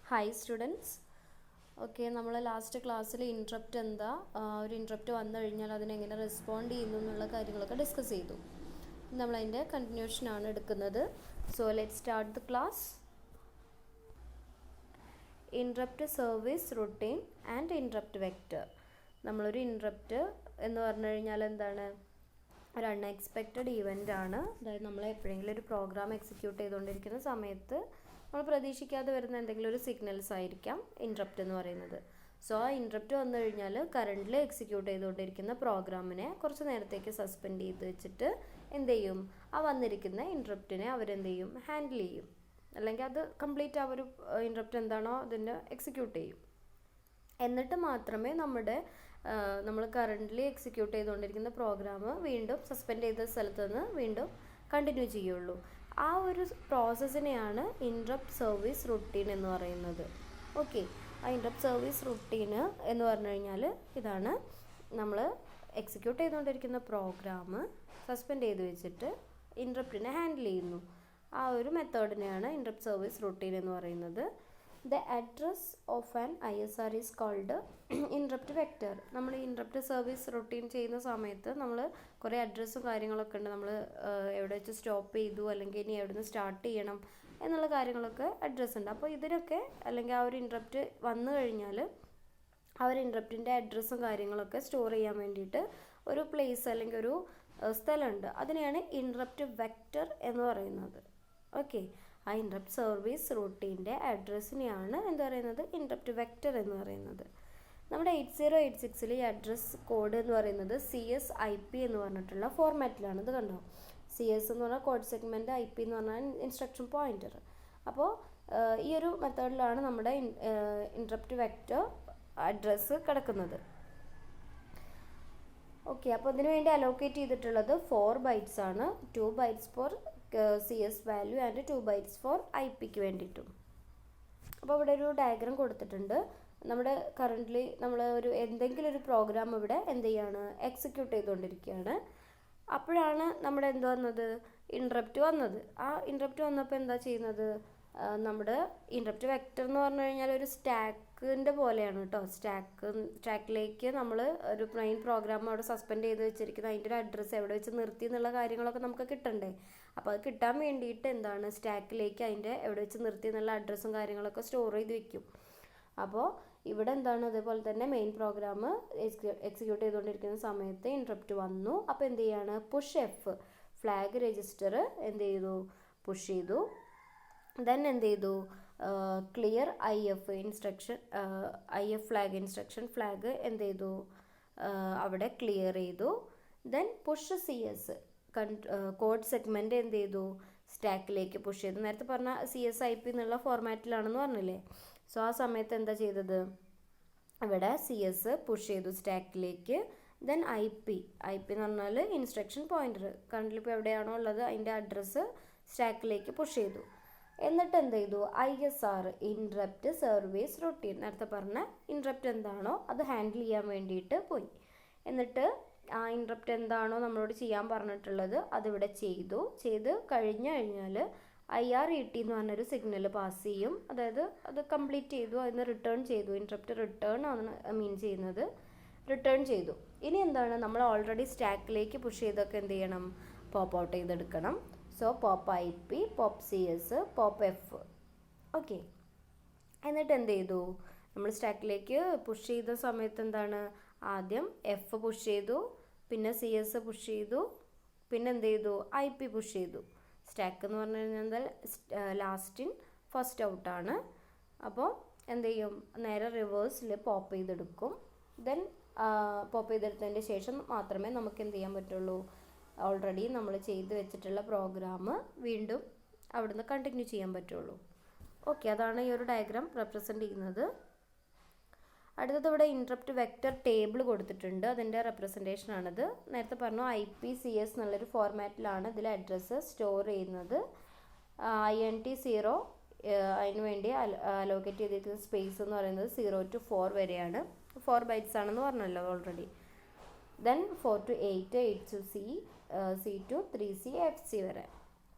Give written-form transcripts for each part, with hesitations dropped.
Hi students. Okay, നമ്മൾ last ക്ലാസ്സിൽ interrupt എന്താ, ഒരു ഇൻട്രപ്റ്റ് വന്നു കഴിഞ്ഞാൽ അതിനെങ്ങനെ റെസ്പോണ്ട് ചെയ്യുന്നു എന്നുള്ള കാര്യങ്ങളൊക്കെ ഡിസ്കസ് ചെയ്തു. നമ്മളതിൻ്റെ കണ്ടിന്യൂഷനാണ് എടുക്കുന്നത്. So let start the class. Interrupt service routine and interrupt vector. നമ്മളൊരു ഇൻട്രപ്റ്റ് എന്ന് പറഞ്ഞു കഴിഞ്ഞാൽ എന്താണ്, ഒരു അൺഎക്സ്പെക്റ്റഡ് ഈവൻ്റ് ആണ്. അതായത് നമ്മൾ എപ്പോഴെങ്കിലും ഒരു പ്രോഗ്രാം എക്സിക്യൂട്ട് ചെയ്തുകൊണ്ടിരിക്കുന്ന സമയത്ത് നമ്മൾ പ്രതീക്ഷിക്കാതെ വരുന്ന എന്തെങ്കിലും ഒരു സിഗ്നൽസ് ആയിരിക്കാം ഇൻട്രപ്റ്റ് എന്ന് പറയുന്നത്. സോ ആ ഇൻട്രപ്റ്റ് വന്നു കഴിഞ്ഞാൽ കറൻ്റിൽ എക്സിക്യൂട്ട് ചെയ്തുകൊണ്ടിരിക്കുന്ന പ്രോഗ്രാമിനെ കുറച്ച് നേരത്തേക്ക് സസ്പെൻഡ് ചെയ്ത് വെച്ചിട്ട് എന്ത് ചെയ്യും, ആ വന്നിരിക്കുന്ന ഇൻട്രപ്റ്റിനെ അവരെന്ത് ചെയ്യും, ഹാൻഡിൽ ചെയ്യും. അല്ലെങ്കിൽ അത് കംപ്ലീറ്റ് ആ ഒരു ഇൻട്രപ്റ്റ് എന്താണോ അതിൻ്റെ എക്സിക്യൂട്ട് ചെയ്യും. എന്നിട്ട് മാത്രമേ നമ്മൾ കറൻ്റ്ലി എക്സിക്യൂട്ട് ചെയ്തുകൊണ്ടിരിക്കുന്ന പ്രോഗ്രാം വീണ്ടും സസ്പെൻഡ് ചെയ്ത സ്ഥലത്ത് നിന്ന് വീണ്ടും കണ്ടിന്യൂ ചെയ്യുള്ളൂ. ആ ഒരു പ്രോസസ്സിനെയാണ് ഇൻട്രപ്റ്റ് സർവീസ് റുട്ടീൻ എന്ന് പറയുന്നത്. ഓക്കെ, ആ ഇൻട്രപ്റ്റ് സർവീസ് റുട്ടീന് എന്ന് പറഞ്ഞു കഴിഞ്ഞാൽ ഇതാണ്, നമ്മൾ എക്സിക്യൂട്ട് ചെയ്തുകൊണ്ടിരിക്കുന്ന പ്രോഗ്രാം സസ്പെൻഡ് ചെയ്ത് വെച്ചിട്ട് ഇൻട്രപ്റ്റിനെ ഹാൻഡിൽ ചെയ്യുന്നു. ആ ഒരു മെത്തേഡിനെയാണ് ഇൻട്രപ്റ്റ് സർവീസ് റുട്ടീൻ എന്ന് പറയുന്നത്. The address of an ISR is called interrupt vector. നമ്മൾ ഇൻട്രപ്റ്റ് സർവീസ് റുട്ടീൻ ചെയ്യുന്ന സമയത്ത് നമ്മൾ കുറേ അഡ്രസ്സും കാര്യങ്ങളൊക്കെ ഉണ്ട്. നമ്മൾ എവിടെ വെച്ച് സ്റ്റോപ്പ് ചെയ്തു, അല്ലെങ്കിൽ ഇനി എവിടെ നിന്ന് സ്റ്റാർട്ട് ചെയ്യണം എന്നുള്ള കാര്യങ്ങളൊക്കെ അഡ്രസ്സ് ഉണ്ട്. അപ്പോൾ ഇതിനൊക്കെ, അല്ലെങ്കിൽ ആ ഒരു ഇൻട്രപ്റ്റ് വന്നു കഴിഞ്ഞാൽ ആ ഒരു ഇൻട്രപ്റ്റിൻ്റെ അഡ്രസ്സും കാര്യങ്ങളൊക്കെ സ്റ്റോർ ചെയ്യാൻ വേണ്ടിയിട്ട് ഒരു പ്ലേസ് അല്ലെങ്കിൽ ഒരു സ്ഥലമുണ്ട്. അതിനെയാണ് ഇൻട്രപ്റ്റ് വെക്റ്റർ എന്ന് പറയുന്നത്. ഓക്കെ, ആ ഇൻട്രപ്റ്റ് സർവീസ് റൂട്ടീൻ്റെ അഡ്രസ്സിനെയാണ് എന്ത് പറയുന്നത്, ഇൻട്രപ്റ്റ് വെക്റ്റർ എന്ന് പറയുന്നത്. നമ്മുടെ 8086 ഈ അഡ്രസ് കോഡ് എന്ന് പറയുന്നത് CSIP എന്ന് പറഞ്ഞിട്ടുള്ള ഫോർമാറ്റിലാണ്. ഇത് കണ്ടോ, CS എന്ന് പറഞ്ഞാൽ കോഡ് സെഗ്മെൻറ്റ്, IP എന്ന് പറഞ്ഞാൽ ഇൻസ്ട്രക്ഷൻ പോയിൻറ്റർ. അപ്പോൾ ഈ ഒരു മെത്തേഡിലാണ് നമ്മുടെ ഇൻട്രപ്റ്റ് വെക്റ്റർ അഡ്രസ്സ് കിടക്കുന്നത്. ഓക്കെ, അപ്പോൾ ഇതിനു വേണ്ടി അലോക്കേറ്റ് ചെയ്തിട്ടുള്ളത് 4 bytes ആണ്. 2 bytes for CS value and 2 bytes for IPക്ക് വേണ്ടിയിട്ടും. അപ്പോൾ ഇവിടെ ഒരു ഡയഗ്രാം കൊടുത്തിട്ടുണ്ട്. നമ്മുടെ കറൻ്റ്ലി നമ്മൾ എന്തെങ്കിലും ഒരു പ്രോഗ്രാം ഇവിടെ എന്ത് ചെയ്യാണ്, എക്സിക്യൂട്ട് ചെയ്തുകൊണ്ടിരിക്കുകയാണ്. അപ്പോഴാണ് നമ്മുടെ എന്ത് വന്നത്, ഇൻട്രപ്റ്റ് വന്നത്. ആ ഇൻട്രപ്റ്റ് വന്നപ്പോൾ എന്താ ചെയ്യുന്നത്, നമ്മുടെ ഇൻട്രപ്റ്റ് വെക്റ്റർ എന്ന് പറഞ്ഞു കഴിഞ്ഞാൽ ഒരു സ്റ്റാക്കിൻ്റെ പോലെയാണ് കേട്ടോ. സ്റ്റാക്കിലേക്ക് നമ്മൾ ഒരു മെയിൻ പ്രോഗ്രാം അവിടെ സസ്പെൻഡ് ചെയ്ത് വെച്ചിരിക്കുന്നത്, അതിൻ്റെ ഒരു അഡ്രസ്സ് എവിടെ വെച്ച് നിർത്തി എന്നുള്ള കാര്യങ്ങളൊക്കെ നമുക്ക് കിട്ടണ്ടേ. അപ്പോൾ അത് കിട്ടാൻ വേണ്ടിയിട്ട് എന്താണ്, സ്റ്റാക്കിലേക്ക് അതിൻ്റെ എവിടെ വെച്ച് നിർത്തി എന്നുള്ള അഡ്രസ്സും കാര്യങ്ങളൊക്കെ സ്റ്റോർ ചെയ്ത് വെക്കും. അപ്പോൾ ഇവിടെ എന്താണ്, അതേപോലെ തന്നെ മെയിൻ പ്രോഗ്രാം എക്സിക്യൂട്ട് ചെയ്തുകൊണ്ടിരിക്കുന്ന സമയത്ത് ഇൻട്രപ്റ്റ് വന്നു. അപ്പോൾ എന്ത് ചെയ്യാണ്, പുഷ് F ഫ്ലാഗ് രജിസ്റ്റർ എന്ത് ചെയ്തു, പുഷ് ചെയ്തു. ദെൻ എന്ത് ചെയ്തു, clear IF instruction, IF flag instruction flag എന്ത് ചെയ്തു, അവിടെ ക്ലിയർ ചെയ്തു. Then push CS code segment എന്ത് ചെയ്തു, സ്റ്റാക്കിലേക്ക് പുഷ് ചെയ്തു. നേരത്തെ പറഞ്ഞ CSIP എന്നുള്ള ഫോർമാറ്റിലാണെന്ന് പറഞ്ഞില്ലേ. സോ ആ സമയത്ത് എന്താ ചെയ്തത്, ഇവിടെ CS പുഷ് ചെയ്തു സ്റ്റാക്കിലേക്ക്. ദെൻ IP എന്ന് പറഞ്ഞാൽ ഇൻസ്ട്രക്ഷൻ പോയിൻറ്റർ, കറണ്ടിൽ ഇപ്പോൾ എവിടെയാണോ ഉള്ളത് അതിൻ്റെ അഡ്രസ്സ് സ്റ്റാക്കിലേക്ക് പുഷ് ചെയ്തു. എന്നിട്ട് എന്ത് ചെയ്തു, ISR ഇൻട്രപ്റ്റ് സർവീസ് റുട്ടീൻ, നേരത്തെ പറഞ്ഞ ഇൻട്രപ്റ്റ് എന്താണോ അത് ഹാൻഡിൽ ചെയ്യാൻ വേണ്ടിയിട്ട് പോയി. എന്നിട്ട് ആ ഇൻട്രപ്റ്റ് എന്താണോ നമ്മളോട് ചെയ്യാൻ പറഞ്ഞിട്ടുള്ളത് അതിവിടെ ചെയ്ത് കഴിഞ്ഞു കഴിഞ്ഞാൽ IRET എന്ന് പറഞ്ഞൊരു സിഗ്നൽ പാസ് ചെയ്യും. അതായത് അത് കംപ്ലീറ്റ് ചെയ്തു, അതിന് റിട്ടേൺ ചെയ്തു. ഇൻട്രപ്റ്റ് റിട്ടേൺ ആണ് മീൻ ചെയ്യുന്നത്, റിട്ടേൺ ചെയ്തു. ഇനി എന്താണ്, നമ്മൾ ഓൾറെഡി സ്റ്റാക്കിലേക്ക് പുഷ് ചെയ്തൊക്കെ എന്ത് ചെയ്യണം, പോപ്പ് ഔട്ട് ചെയ്തെടുക്കണം. So pop IP, pop CS, pop F. Okay, എന്നിട്ട് എന്ത് ചെയ്തു, നമ്മൾ സ്റ്റാക്കിലേക്ക് പുഷ് ചെയ്ത സമയത്ത് എന്താണ്, ആദ്യം F പുഷ് ചെയ്തു, പിന്നെ CS പുഷ് ചെയ്തു, പിന്നെ എന്ത് ചെയ്തു, IP പുഷ് ചെയ്തു. സ്റ്റാക്ക് എന്ന് പറഞ്ഞു കഴിഞ്ഞാൽ ലാസ്റ്റ് ഇൻ ഫസ്റ്റ് ഔട്ടാണ്. അപ്പോൾ എന്ത് ചെയ്യും, നേരെ റിവേഴ്സിൽ പോപ്പ് ചെയ്തെടുക്കും. ദെൻ പോപ്പ് ചെയ്തെടുത്തതിൻ്റെ ശേഷം മാത്രമേ നമുക്ക് എന്ത് ചെയ്യാൻ പറ്റുള്ളൂ, ഓൾറെഡി നമ്മൾ ചെയ്ത് വെച്ചിട്ടുള്ള പ്രോഗ്രാം വീണ്ടും അവിടുന്ന് കണ്ടിന്യൂ ചെയ്യാൻ പറ്റുള്ളൂ. ഓക്കെ, അതാണ് ഈ ഒരു ഡയഗ്രാം റെപ്രസെൻ്റ് ചെയ്യുന്നത്. അടുത്തത് ഇവിടെ ഇൻട്രപ്റ്റ് വെക്റ്റർ ടേബിൾ കൊടുത്തിട്ടുണ്ട്, അതിൻ്റെ റെപ്രസെൻറ്റേഷൻ ആണിത്. നേരത്തെ പറഞ്ഞു IP CS എന്നുള്ളൊരു ഫോർമാറ്റിലാണ് ഇതിൽ അഡ്രസ്സ് സ്റ്റോർ ചെയ്യുന്നത്. INT 0 അതിന് വേണ്ടി അലോക്കേറ്റ് ചെയ്തിരിക്കുന്ന സ്പേസ് എന്ന് പറയുന്നത് 0 to 4 വരെയാണ്. 4 bytes ആണെന്ന് പറഞ്ഞല്ലോ already. Then 4 to 8, 8 to C to 3C, FC വരെ.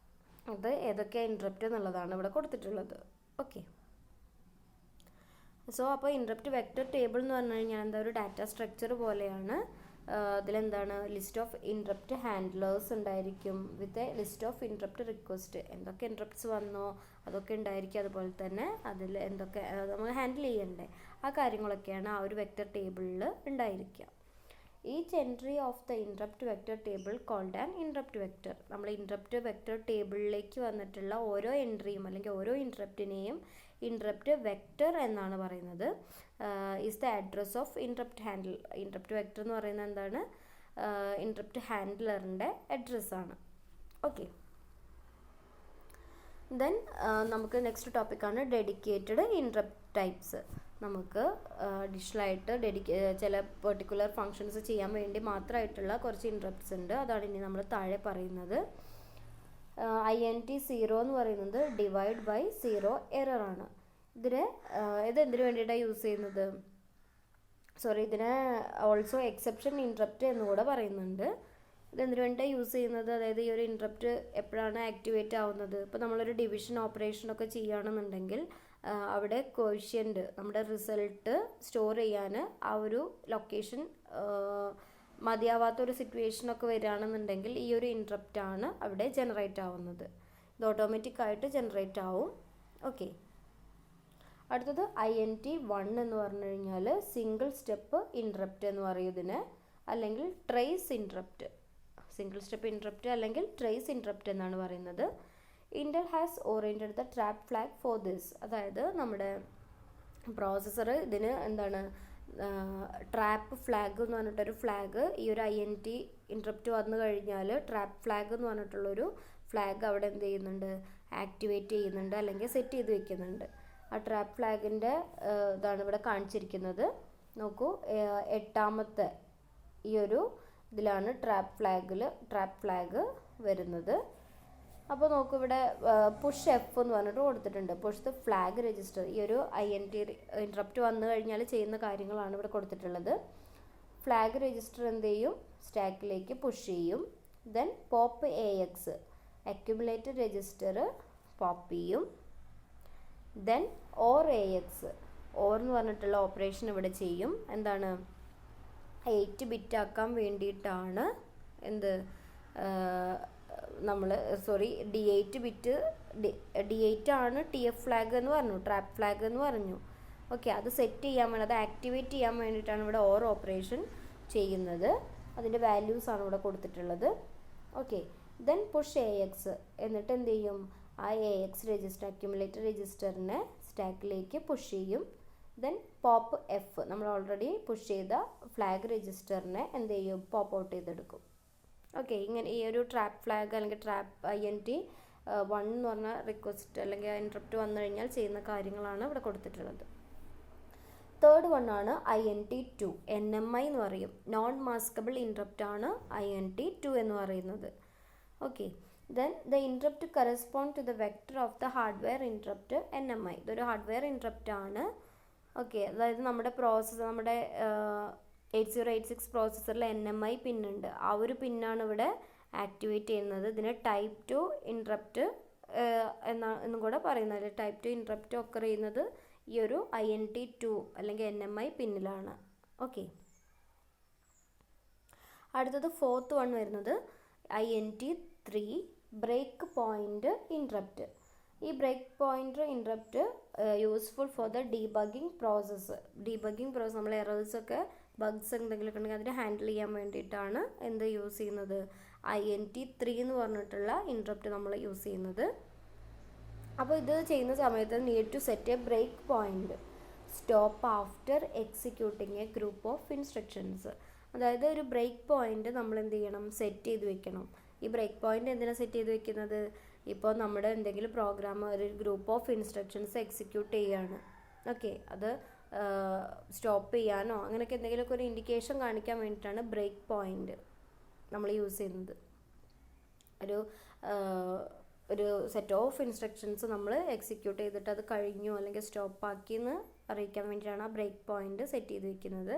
അത് ഏതൊക്കെ ഇൻട്രപ്റ്റ് എന്നുള്ളതാണ് ഇവിടെ കൊടുത്തിട്ടുള്ളത്. ഓക്കെ, സോ അപ്പോൾ ഇൻട്രപ്റ്റ് വെക്റ്റർ ടേബിൾ എന്ന് പറഞ്ഞു കഴിഞ്ഞാൽ എന്താ ഒരു ഡാറ്റ സ്ട്രക്ചർ പോലെയാണ്. അതിലെന്താണ് ലിസ്റ്റ് ഓഫ് ഇൻട്രപ്റ്റ് ഹാൻഡ്ലേഴ്സ് ഉണ്ടായിരിക്കും with a list of interrupt request. എന്തൊക്കെ ഇൻട്രപ്റ്റ്സ് വന്നോ അതൊക്കെ ഉണ്ടായിരിക്കും. അതുപോലെ തന്നെ അതിൽ എന്തൊക്കെ നമ്മൾ ഹാൻഡിൽ ചെയ്യണ്ടേ ആ കാര്യങ്ങളൊക്കെയാണ് ആ ഒരു വെക്റ്റർ ടേബിളിൽ ഉണ്ടായിരിക്കുക. Each entry of the interrupt vector table called an interrupt vector. നമ്മൾ ഇൻട്രപ്റ്റ് വെക്റ്റർ ടേബിളിലേക്ക് വന്നിട്ടുള്ള ഓരോ എൻട്രിയും അല്ലെങ്കിൽ ഓരോ ഇൻട്രപ്റ്റിനെയും ഇൻട്രപ്റ്റ് വെക്റ്റർ എന്നാണ് പറയുന്നത്. Is the address of interrupt handle. Interrupt vector എന്ന് പറയുന്നത് എന്താണ്? ഇൻട്രപ്റ്റ് ഹാൻഡ്ലറിൻ്റെ അഡ്രസ്സാണ്. ഓക്കെ, ദെൻ നമുക്ക് നെക്സ്റ്റ് ടോപ്പിക്കാണ് ഡെഡിക്കേറ്റഡ് ഇൻട്രപ്റ്റ് ടൈപ്സ്. നമുക്ക് അഡീഷണലായിട്ട് ചില പെർട്ടിക്കുലർ ഫങ്ഷൻസ് ചെയ്യാൻ വേണ്ടി മാത്രമായിട്ടുള്ള കുറച്ച് ഇൻട്രപ്റ്റ്സ് ഉണ്ട്. അതാണ് ഇനി നമ്മൾ താഴെ പറയുന്നത്. INT0 എന്ന് പറയുന്നത് ഡിവൈഡ് ബൈ 0 എറർ ആണ്. ഇത് എന്തിനു വേണ്ടിയിട്ടാണ് യൂസ് ചെയ്യുന്നത്? ഇതിനെ ഓൾസോ എക്സെപ്ഷൻ ഇൻട്രപ്റ്റ് എന്നുകൂടെ പറയുന്നുണ്ട്. ഇതെന്തിനു വേണ്ടിയിട്ടാണ് യൂസ് ചെയ്യുന്നത്? അതായത് ഈ ഒരു ഇൻട്രപ്റ്റ് എപ്പോഴാണ് ആക്ടിവേറ്റ് ആവുന്നത്? ഇപ്പോൾ നമ്മളൊരു ഡിവിഷൻ ഓപ്പറേഷനൊക്കെ ചെയ്യുകയാണെന്നുണ്ടെങ്കിൽ അവിടെ കോഷ്യൻ്റ് നമ്മുടെ റിസൾട്ട് സ്റ്റോർ ചെയ്യാൻ ആ ഒരു ലൊക്കേഷൻ മതിയാവാത്തൊരു സിറ്റുവേഷനൊക്കെ വരികയാണെന്നുണ്ടെങ്കിൽ ഈ ഒരു ഇൻട്രപ്റ്റാണ് അവിടെ ജനറേറ്റ് ആവുന്നത്. ഇത് ഓട്ടോമാറ്റിക്കായിട്ട് ജനറേറ്റ് ആവും. ഓക്കെ, അടുത്തത് INT1 എന്ന് പറഞ്ഞു കഴിഞ്ഞാൽ സിംഗിൾ സ്റ്റെപ്പ് ഇൻട്രപ്റ്റ് എന്ന് പറയും ഇതിനെ, അല്ലെങ്കിൽ trace interrupt. Single step interrupt അല്ലെങ്കിൽ ട്രേസ് ഇൻട്രപ്റ്റ് എന്നാണ് പറയുന്നത്. Intel has oriented the trap flag for this. അതായത് നമ്മുടെ പ്രോസസ്സർ ഇതിന് എന്താണ് ട്രാപ്പ് ഫ്ലാഗ് എന്ന് പറഞ്ഞിട്ടൊരു ഫ്ലാഗ്, ഈ ഒരു INT ഇൻട്രപ്റ്റ് വന്നു കഴിഞ്ഞാൽ ട്രാപ്പ് ഫ്ലാഗ് എന്ന് പറഞ്ഞിട്ടുള്ളൊരു ഫ്ലാഗ് അവിടെ എന്ത് ചെയ്യുന്നുണ്ട്? ആക്ടിവേറ്റ് ചെയ്യുന്നുണ്ട് അല്ലെങ്കിൽ സെറ്റ് ചെയ്ത് വെക്കുന്നുണ്ട്. ആ ട്രാപ്പ് ഫ്ലാഗിൻ്റെ ഇതാണ് ഇവിടെ കാണിച്ചിരിക്കുന്നത്. നോക്കൂ, 8ാമത്തെ ഈ ഒരു ഇതിലാണ് ട്രാപ്പ് ഫ്ലാഗ് വരുന്നത്. അപ്പോൾ നോക്കൂ, ഇവിടെ പുഷ് F എന്ന് പറഞ്ഞിട്ട് കൊടുത്തിട്ടുണ്ട്. Push the flag register. ഈ ഒരു INT ഇൻട്രപ്റ്റ് വന്നു കഴിഞ്ഞാൽ ചെയ്യുന്ന കാര്യങ്ങളാണ് ഇവിടെ കൊടുത്തിട്ടുള്ളത്. ഫ്ലാഗ് രജിസ്റ്റർ എന്ത് ചെയ്യും? സ്റ്റാക്കിലേക്ക് പുഷ് ചെയ്യും. Then pop AX accumulated register pop ചെയ്യും. ദെൻ OR AX OR എന്ന് പറഞ്ഞിട്ടുള്ള ഓപ്പറേഷൻ ഇവിടെ ചെയ്യും. എന്താണ്? 8 ബിറ്റ് ആക്കാൻ വേണ്ടിയിട്ടാണ് എന്ത് നമ്മൾ D8 ബിറ്റ് D8 ആണ് TF ഫ്ലാഗ് എന്ന് പറഞ്ഞു, ട്രാപ്പ് ഫ്ലാഗ് എന്ന് പറഞ്ഞു. ഓക്കെ, അത് സെറ്റ് ചെയ്യാൻ വേണ്ടി, അത് ആക്ടിവേറ്റ് ചെയ്യാൻ വേണ്ടിയിട്ടാണ് ഇവിടെ OR ഓപ്പറേഷൻ ചെയ്യുന്നത്. അതിൻ്റെ വാല്യൂസാണ് ഇവിടെ കൊടുത്തിട്ടുള്ളത്. Okay, then push AX. എന്നിട്ട് എന്ത് ചെയ്യും? ആ AX രജിസ്റ്റർ അക്യുമുലേറ്റർ രജിസ്റ്ററിനെ സ്റ്റാക്കിലേക്ക് പുഷ് ചെയ്യും. ദെൻ പോപ്പ് F, നമ്മൾ ഓൾറെഡി പുഷ് ചെയ്ത ഫ്ലാഗ് രജിസ്റ്ററിനെ എന്ത് ചെയ്യും? പോപ്പ് ഔട്ട് ചെയ്തെടുക്കും. ഓക്കെ, ഇങ്ങനെ ഈ ഒരു ട്രാപ്പ് ഫ്ലാഗ് അല്ലെങ്കിൽ ട്രാപ്പ് INT1 എന്ന് പറഞ്ഞ റിക്വസ്റ്റ് അല്ലെങ്കിൽ ഇൻട്രപ്റ്റ് വന്നു കഴിഞ്ഞാൽ ചെയ്യുന്ന കാര്യങ്ങളാണ് ഇവിടെ കൊടുത്തിട്ടുള്ളത്. തേർഡ് വൺ ആണ് INT2. NMI എന്ന് പറയും. നോൺ മാസ്കബിൾ ഇൻട്രപ്റ്റ് ആണ് INT2 എന്ന് പറയുന്നത്. Okay, then the interrupt correspond to the vector of the hardware interrupt NMI. ഇതൊരു ഹാർഡ്വെയർ ഇൻട്രപ്റ്റ് ആണ്. ഓക്കെ, അതായത് നമ്മുടെ പ്രോസസ്സർ, നമ്മുടെ 8086 പ്രോസസ്സറിൽ NMI പിന്നുണ്ട്. ആ ഒരു പിന്നാണ് ഇവിടെ ആക്ടിവേറ്റ് ചെയ്യുന്നത്. ഇതിന് ടൈപ്പ് 2 ഇൻട്രപ്റ്റ് എന്നും കൂടെ പറയുന്നത്. ടൈപ്പ് 2 ഇൻട്രപ്റ്റ് ഒക്കർ ചെയ്യുന്നത് ഈ ഒരു INT2 അല്ലെങ്കിൽ NMI പിന്നിലാണ്. ഓക്കെ, അടുത്തത് ഫോർത്ത് വൺ വരുന്നത് INT3 ബ്രേക്ക് പോയിൻ്റ് ഇൻട്രപ്റ്റ്. ഈ break point interrupt useful for the debugging process. നമ്മൾ എറേഴ്സൊക്കെ ബഗ്സ് എന്തെങ്കിലുമൊക്കെ ഉണ്ടെങ്കിൽ അതിനെ ഹാൻഡിൽ ചെയ്യാൻ വേണ്ടിയിട്ടാണ് എന്ത് യൂസ് ചെയ്യുന്നത്? INT3 എന്ന് പറഞ്ഞിട്ടുള്ള ഇൻട്രപ്റ്റ് നമ്മൾ യൂസ് ചെയ്യുന്നത്. അപ്പോൾ ഇത് ചെയ്യുന്ന സമയത്ത് need to set a break point stop after executing a group of instructions. അതായത് ഒരു ബ്രേക്ക് പോയിൻ്റ് നമ്മൾ എന്ത് ചെയ്യണം? സെറ്റ് ചെയ്ത് വെക്കണം. ഈ ബ്രേക്ക് പോയിൻ്റ് എന്തിനാണ് സെറ്റ് ചെയ്ത് വെക്കുന്നത്? ഇപ്പോൾ നമ്മുടെ എന്തെങ്കിലും പ്രോഗ്രാം ഒരു ഗ്രൂപ്പ് ഓഫ് ഇൻസ്ട്രക്ഷൻസ് എക്സിക്യൂട്ട് ചെയ്യുകയാണ്. ഓക്കെ, അത് സ്റ്റോപ്പ് ചെയ്യാനോ അങ്ങനെയൊക്കെ എന്തെങ്കിലുമൊക്കെ ഒരു ഇൻഡിക്കേഷൻ കാണിക്കാൻ വേണ്ടിയിട്ടാണ് ബ്രേക്ക് പോയിൻ്റ് നമ്മൾ യൂസ് ചെയ്യുന്നത്. ഒരു സെറ്റ് ഓഫ് ഇൻസ്ട്രക്ഷൻസ് നമ്മൾ എക്സിക്യൂട്ട് ചെയ്തിട്ട് അത് കഴിഞ്ഞു അല്ലെങ്കിൽ സ്റ്റോപ്പ് ആക്കിയെന്ന് അറിയിക്കാൻ വേണ്ടിയിട്ടാണ് ആ ബ്രേക്ക് പോയിൻ്റ് സെറ്റ് ചെയ്ത് വെക്കുന്നത്.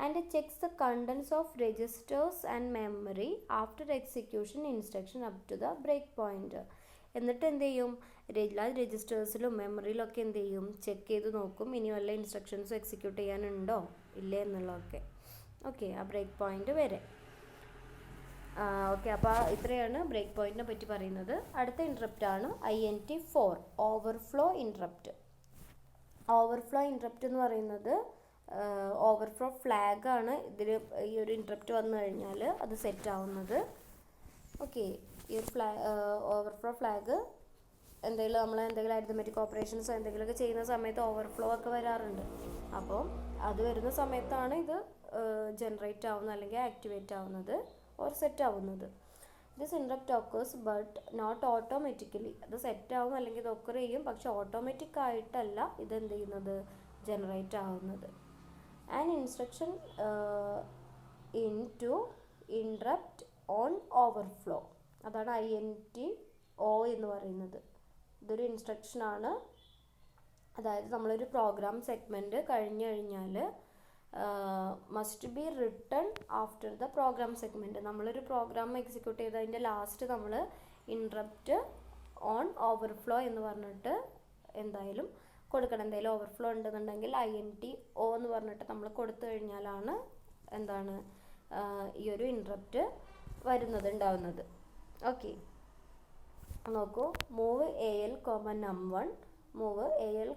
And checks the contents of registers and memory after execution instruction up to the break point. എന്നിട്ട് എന്ത് ചെയ്യും? എല്ലാ രജിസ്റ്റേഴ്സിലും മെമ്മറിയിലൊക്കെ എന്ത് ചെയ്യും, ചെക്ക് ചെയ്ത് നോക്കും ഇനി വല്ല ഇൻസ്ട്രക്ഷൻസും എക്സിക്യൂട്ട് ചെയ്യാനുണ്ടോ ഇല്ലേ എന്നുള്ളതൊക്കെ. ഓക്കെ, ആ ബ്രേക്ക് പോയിന്റ് വരെ. ഓക്കെ, അപ്പോൾ ഇത്രയാണ് ബ്രേക്ക് പോയിന്റിനെ പറ്റി പറയുന്നത്. അടുത്ത ഇൻട്രപ്റ്റ് ആണ് INT4 overflow interrupt. Overflow interrupt എന്ന് പറയുന്നത് ഓവർഫ്ലോ ഫ്ലാഗ് ആണ് ഇതിൽ ഈ ഒരു ഇൻട്രപ്റ്റ് വന്നു കഴിഞ്ഞാൽ അത് സെറ്റ് ആവുന്നത്. ഓക്കെ, ഈ ഒരു ഓവർഫ്ലോ ഫ്ലാഗ് നമ്മൾ എന്തെങ്കിലും അരിത്തമെറ്റിക് ഓപ്പറേഷൻസോ എന്തെങ്കിലുമൊക്കെ ചെയ്യുന്ന സമയത്ത് ഓവർഫ്ലോ ഒക്കെ വരാറുണ്ട്. അപ്പോൾ അത് വരുന്ന സമയത്താണ് ഇത് ജനറേറ്റ് ആവുന്നത് അല്ലെങ്കിൽ ആക്ടിവേറ്റ് ആവുന്നത് ഓർ സെറ്റ് ആവുന്നത്. This interrupt occurs but not automatically. അത് സെറ്റ് ആവും അല്ലെങ്കിൽ ഇത് ഒക്കർ ചെയ്യും, പക്ഷെ ഓട്ടോമാറ്റിക് ആയിട്ടല്ല ഇത് എന്ത് ചെയ്യുന്നത്, ജനറേറ്റ് ആവുന്നത്. An instruction into interrupt on overflow, അതാണ് INTO എന്ന് പറയുന്നത്. ഇതൊരു ഇൻസ്ട്രക്ഷനാണ്. അതായത് നമ്മളൊരു പ്രോഗ്രാം സെഗ്മെൻറ്റ് കഴിഞ്ഞു കഴിഞ്ഞാൽ must be return after the program segment. നമ്മളൊരു പ്രോഗ്രാം എക്സിക്യൂട്ട് ചെയ്തതിൻ്റെ ലാസ്റ്റ് നമ്മൾ ഇൻട്രപ്റ്റ് ഓൺ ഓവർഫ്ലോ എന്ന് പറഞ്ഞിട്ട് എന്തായാലും കൊടുക്കണം. എന്തെങ്കിലും ഓവർഫ്ലോ ഉണ്ടെന്നുണ്ടെങ്കിൽ INTO എന്ന് പറഞ്ഞിട്ട് നമ്മൾ കൊടുത്തു കഴിഞ്ഞാലാണ് എന്താണ് ഈ ഒരു ഇൻട്രപ്റ്റ് ഉണ്ടാവുന്നത്. ഓക്കെ, നോക്കൂ. Move AL, num1, move AL,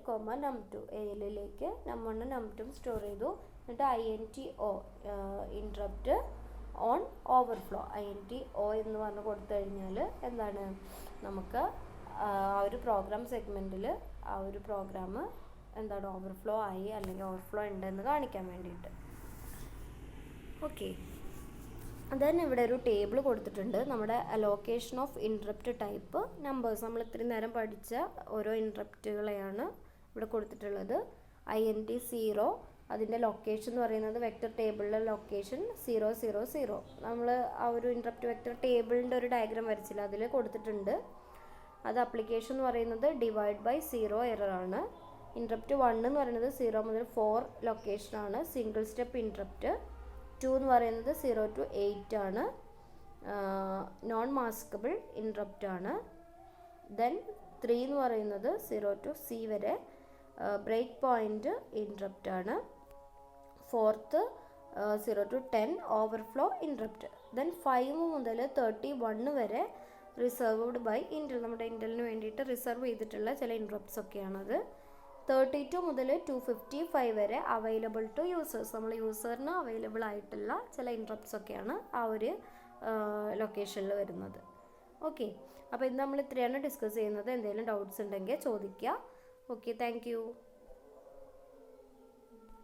num2. ALലേക്ക് num1 num2 store ചെയ്തു. എന്നിട്ട് INTO interrupt on overflow, INTO എന്ന് പറഞ്ഞ് കൊടുത്തു കഴിഞ്ഞാൽ എന്താണ്, നമുക്ക് ആ ഒരു പ്രോഗ്രാം സെഗ്മെൻറ്റിൽ ആ ഒരു പ്രോഗ്രാം എന്താണ് ഓവർഫ്ലോ ആയി അല്ലെങ്കിൽ ഓവർഫ്ലോ ഉണ്ടെന്ന് കാണിക്കാൻ വേണ്ടിയിട്ട്. ഓക്കെ, ദെൻ ഇവിടെ ഒരു ടേബിൾ കൊടുത്തിട്ടുണ്ട്. നമ്മുടെ allocation of interrupt type numbers, നമ്മൾ ഇത്രയും നേരം പഠിച്ച ഓരോ ഇൻട്രപ്റ്റുകളെയാണ് ഇവിടെ കൊടുത്തിട്ടുള്ളത്. INT0 അതിൻ്റെ ലൊക്കേഷൻ എന്ന് പറയുന്നത് വെക്റ്റർ ടേബിളിലെ ലൊക്കേഷൻ 000. നമ്മൾ ആ ഒരു ഇൻട്രപ്റ്റ് വെക്റ്റർ ടേബിളിൻ്റെ ഒരു ഡയഗ്രാം വരച്ചില്ല, അതിൽ കൊടുത്തിട്ടുണ്ട്. അത് അപ്ലിക്കേഷൻ എന്ന് പറയുന്നത് ഡിവൈഡ് ബൈ 0 എറർ ആണ്. ഇൻട്രപ്റ്റ് 1 എന്ന് പറയുന്നത് 0 മുതൽ 4 ലൊക്കേഷനാണ്, സിംഗിൾ സ്റ്റെപ്പ് ഇൻട്രപ്റ്റ്. 2 എന്ന് പറയുന്നത് 0 to 8 ആണ്, നോൺ മാസ്കബിൾ ഇൻട്രപ്റ്റ് ആണ്. ദെൻ 3 എന്ന് പറയുന്നത് 0 to C വരെ ബ്രേക്ക് പോയിൻ്റ് ഇൻട്രപ്റ്റ് ആണ്. 4th 0 to 10 overflow interrupt. Then 5 മുതൽ 31 വരെ റിസർവ്ഡ് ബൈ ഇൻറ്റൽ, നമ്മുടെ ഇൻറ്റലിന് വേണ്ടിയിട്ട് റിസർവ് ചെയ്തിട്ടുള്ള ചില ഇൻട്രപ്റ്റ്സ് ഒക്കെയാണത്. 32 മുതൽ 255 വരെ അവൈലബിൾ ടു യൂസേഴ്സ്, നമ്മൾ യൂസറിന് അവൈലബിൾ ആയിട്ടുള്ള ചില ഇൻട്രപ്റ്റ്സ് ഒക്കെയാണ് ആ ഒരു ലൊക്കേഷനിൽ വരുന്നത്. ഓക്കെ, അപ്പോൾ ഇത് നമ്മൾ ഇത്രയാണ് ഡിസ്കസ് ചെയ്യുന്നത്. എന്തെങ്കിലും ഡൗട്ട്സ് ഉണ്ടെങ്കിൽ ചോദിക്കുക. Okay, thank you.